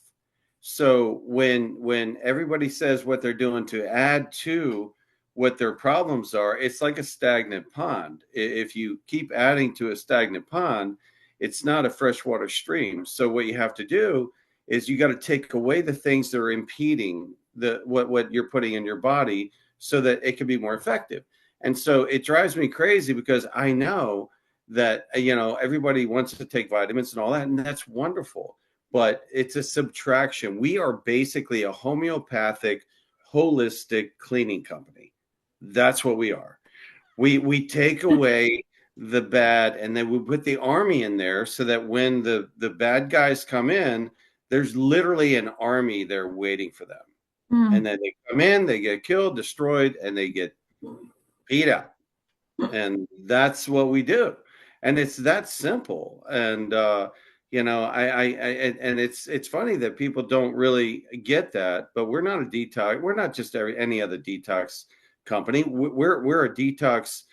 S8: So when everybody says what they're doing to add to what their problems are, it's like a stagnant pond. If you keep adding to a stagnant pond, it's not a freshwater stream. So what you have to do is you got to take away the things that are impeding what you're putting in your body so that it can be more effective. And so it drives me crazy because I know that everybody wants to take vitamins and all that, and that's wonderful. But it's a subtraction. We are basically a homeopathic, holistic cleaning company. That's what we are. We take away the bad, and then we put the army in there so that when the bad guys come in, there's literally an army there waiting for them. And then they come in, they get killed, destroyed, and they get beat up. And that's what we do. And it's that simple. And and it's funny that people don't really get that, but we're not a detox. We're not just any other detox company. We're a detox,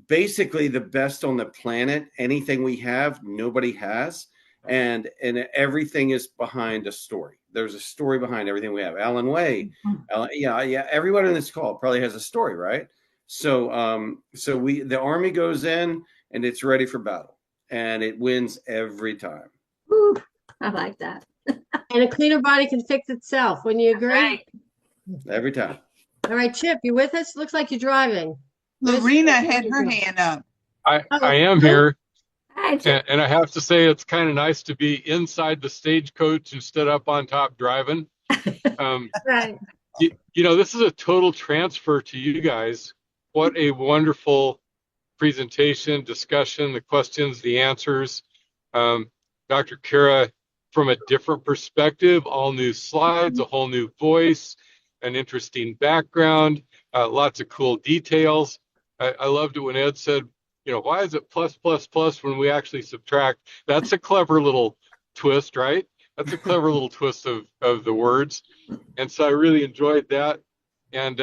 S8: basically the best on the planet. Anything we have, nobody has, and everything is behind a story. There's a story behind everything we have. Alan Way, yeah. Everyone in this call probably has a story, right? So, the army goes in and it's ready for battle, and it wins every time.
S3: Ooh, I like that.
S1: And a cleaner body can fix itself. Wouldn't you agree?
S3: Right.
S8: Every time.
S1: All right, Chip, you with us? Looks like you're driving.
S9: Lorena had her hand up.
S11: I am here.
S3: Hi, Chip.
S11: And I have to say, it's kind of nice to be inside the stagecoach instead of up on top driving.
S1: Right.
S11: This is a total transfer to you guys. What a wonderful presentation, discussion, the questions, the answers. Dr. Karah, from a different perspective, all new slides, a whole new voice, an interesting background, lots of cool details. I loved it when Ed said, why is it plus, plus, plus when we actually subtract? That's a clever little twist, right? That's a clever little twist of the words. And so I really enjoyed that. And,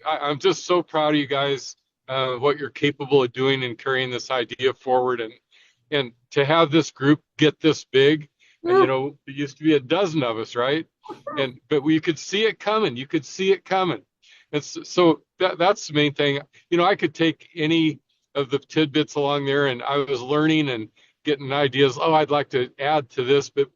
S11: I'm just so proud of you guys, what you're capable of doing and carrying this idea forward. And to have this group get this big, You know, it used to be a dozen of us, right? But we could see it coming. You could see it coming. And so that's the main thing. You know, I could take any of the tidbits along there, and I was learning and getting ideas. Oh, I'd like to add to this, but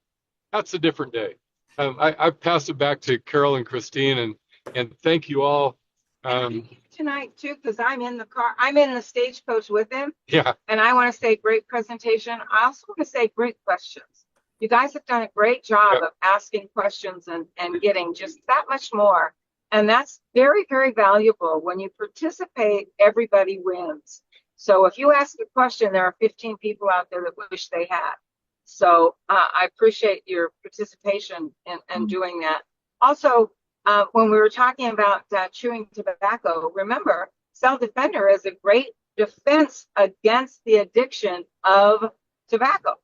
S11: that's a different day. I pass it back to Carol and Christine, and thank you all.
S9: Tonight too, because I'm in the car. I'm in the stagecoach with him,
S11: Yeah,
S9: and I want to say great presentation. I also want to say great questions. You guys have done a great job
S11: yeah.
S9: of asking questions and getting just that much more. And that's very, very valuable. When you participate, everybody wins. So if you ask a question, there are 15 people out there that wish they had. So I appreciate your participation in doing that. Also, when we were talking about chewing tobacco, remember, Cell Defender is a great defense against the addiction of tobacco.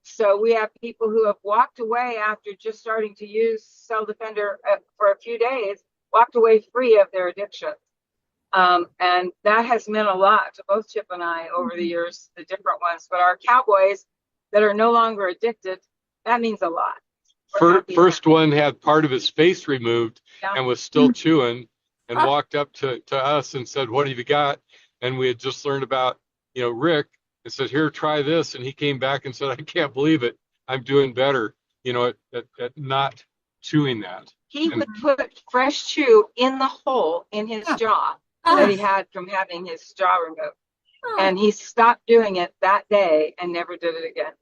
S9: So we have people who have walked away after just starting to use Cell Defender for a few days, walked away free of their addiction. And that has meant a lot to both Chip and I over the years, the different ones. But our cowboys that are no longer addicted, that means a lot.
S11: First one had part of his face removed and was still chewing, and walked up to us and said, "What have you got?" And we had just learned about, you know, Rick, and said, "Here, try this." And he came back and said, "I can't believe it. I'm doing better, you know, at not chewing that."
S9: He would put fresh chew in the hole in his jaw that he had from having his jaw removed. And he stopped doing it that day and never did it again.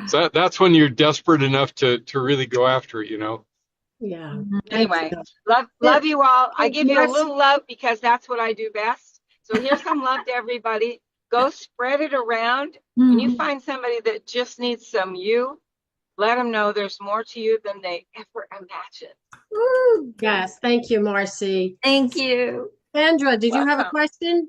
S11: So that's when you're desperate enough to really go after it, you know?
S1: Yeah.
S9: Anyway, love you all. I give you a little love because that's what I do best. So here's some love to everybody. Go spread it around. When you find somebody that just needs some you, let them know there's more to you than they ever imagined.
S1: Yes. Thank you, Marcy.
S3: Thank you.
S1: Sandra, did you have a
S9: Welcome.
S1: question?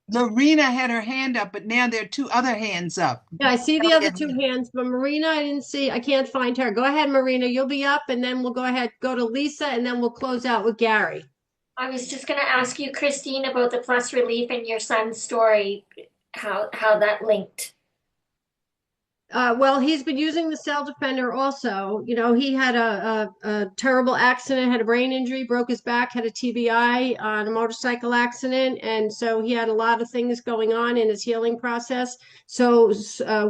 S9: Lorena had her hand up, but now there are two other hands up.
S1: Yeah, I see the other two hands, but Marina, I didn't see. I can't find her. Go ahead, Marina. You'll be up, and then we'll go ahead, go to Lisa, and then we'll close out with Gary.
S12: I was just going to ask you, Christine, about the plus relief and your son's story, how that linked.
S1: Well, he's been using the Cell Defender also. You know, he had a terrible accident, had a brain injury, broke his back, had a TBI on a motorcycle accident. And so he had a lot of things going on in his healing process. So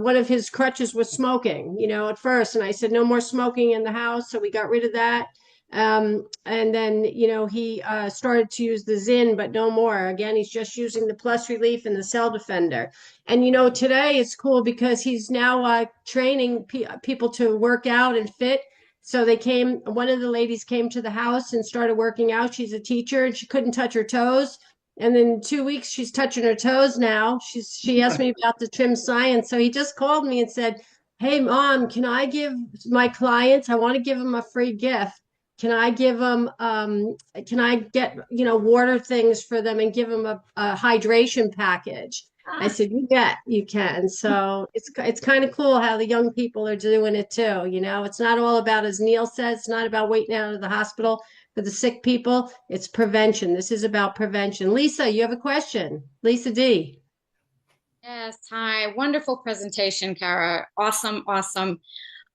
S1: one of his crutches was smoking, you know, at first. And I said, no more smoking in the house. So we got rid of that. And then, you know, he started to use the Zin, but no more. Again, he's just using the Plus Relief and the Cell Defender. And, you know, today it's cool because he's now training people to work out and fit. So one of the ladies came to the house and started working out. She's a teacher and she couldn't touch her toes. And then in 2 weeks, she's touching her toes now. She asked me about the trim science. So he just called me and said, hey, Mom, can I give my clients, I want to give them a free gift. Can I give them, can I get, you know, water things for them and give them a hydration package? I said, you bet you can. So it's kind of cool how the young people are doing it too. You know, it's not all about, as Neil says, it's not about waiting out of the hospital for the sick people. It's prevention. This is about prevention. Lisa, you have a question. Lisa D.
S13: Yes, hi. Wonderful presentation, Karah. Awesome, awesome.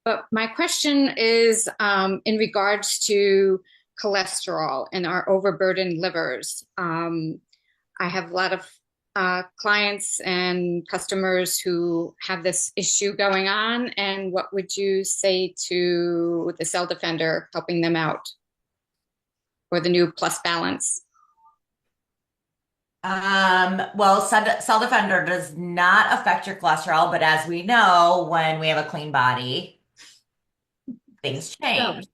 S13: But my question is in regards to cholesterol and our overburdened livers. I have a lot of clients and customers who have this issue going on, and what would you say to the Cell Defender helping them out, or the new Plus Balance?
S2: Well, Cell Defender does not affect your cholesterol, but as we know, when we have a clean body, things change.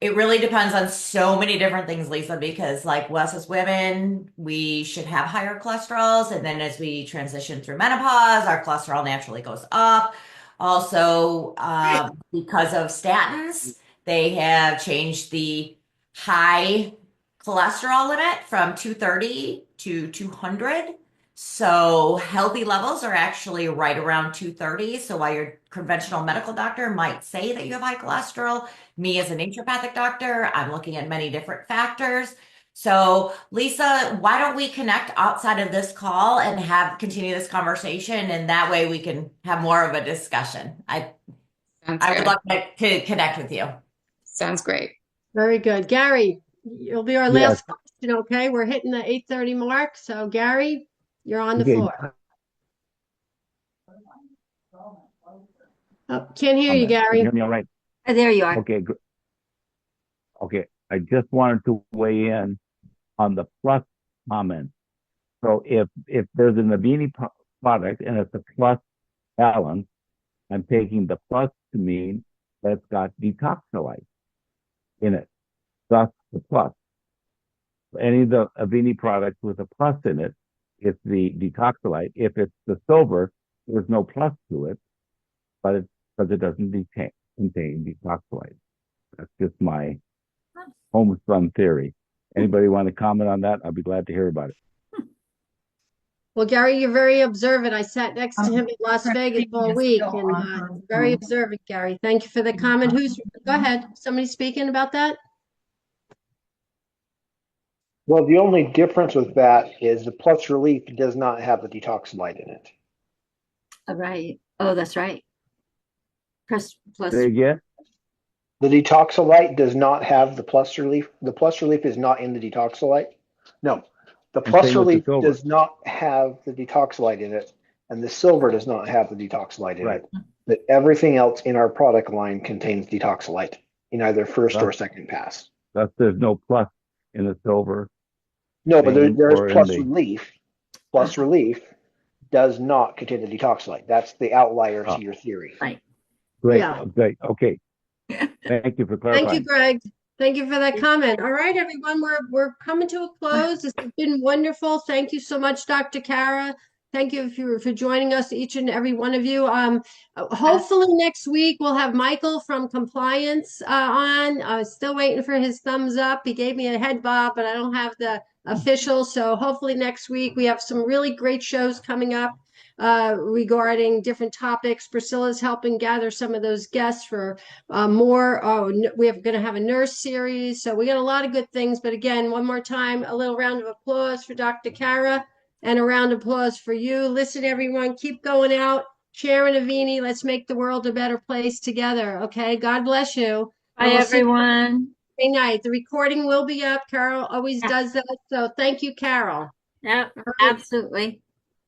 S2: It really depends on so many different things, Lisa, because like us as women, we should have higher cholesterols. And then as we transition through menopause, our cholesterol naturally goes up. Also, because of statins, they have changed the high cholesterol limit from 230 to 200. So healthy levels are actually right around 230. So while your conventional medical doctor might say that you have high cholesterol, me as a naturopathic doctor, I'm looking at many different factors. So, Lisa, why don't we connect outside of this call and continue this conversation, and that way we can have more of a discussion. I would love to connect with you.
S13: Sounds great.
S1: Very good. Gary, you'll be our
S4: Yes.
S1: last question, okay? We're hitting the 8:30 mark. So, Gary, you're on the
S4: Okay.
S1: floor. Oh, can't hear you,
S4: Can you
S1: Gary.
S4: hear me all right?
S3: There you are.
S4: Okay. Okay. I just wanted to weigh in on the plus comment. So if there's an Avini product and it's a plus balance, I'm taking the plus to mean that it's got detoxolite in it. Thus the plus. Any of the Avini products with a plus in it, it's the detoxolite. If it's the silver, there's no plus to it, but it's because it doesn't contain detoxolite. That's just my homespun theory. Anybody want to comment on that? I'll be glad to hear about it.
S1: Well, Gary, you're very observant. I sat next to him in Las Vegas all week, and very observant, Gary. Thank you for the comment. Go ahead. Somebody speaking about that?
S14: Well, the only difference with that is the Plus Relief does not have the detoxolite in it.
S3: All right. Oh, that's right. Plus.
S4: Say again?
S14: The detoxolite does not have the Plus Relief. The Plus Relief is not in the detoxolite. No, the Plus Relief does not have the detoxolite in it, and the silver does not have the detoxolite in it. But everything else in our product line contains detoxolite in either first or second pass.
S4: Thus, there's no plus in the silver.
S14: No, but there's Plus Relief. Plus Relief does not contain the detoxolite. That's the outlier to your theory.
S3: Right.
S4: Great.
S1: Yeah.
S4: Great. Okay. Thank you for clarifying.
S1: Thank you, Greg. Thank you for that comment. All right, everyone, we're coming to a close. This has been wonderful. Thank you so much, Dr. Karah. Thank you for joining us, each and every one of you. Hopefully next week we'll have Michael from compliance on. Still waiting for his thumbs up. He gave me a head bob, but I don't have the official. So hopefully next week we have some really great shows coming up regarding different topics. Priscilla's helping gather some of those guests for more. We're going to have a nurse series. So we got a lot of good things. But again, one more time, a little round of applause for Dr. Karah and a round of applause for you. Listen, everyone, keep going out, sharing Avini. Let's make the world a better place together. Okay. God bless you.
S3: Bye, everyone.
S1: Good night. The recording will be up. Carol always does that. So thank you, Carol.
S3: Yep,
S1: Right.
S3: absolutely.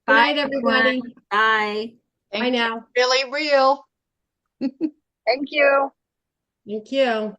S1: Good
S3: Bye,
S1: night, everybody.
S3: Bye.
S1: Bye now.
S15: Really real.
S9: Thank you.
S1: Thank you.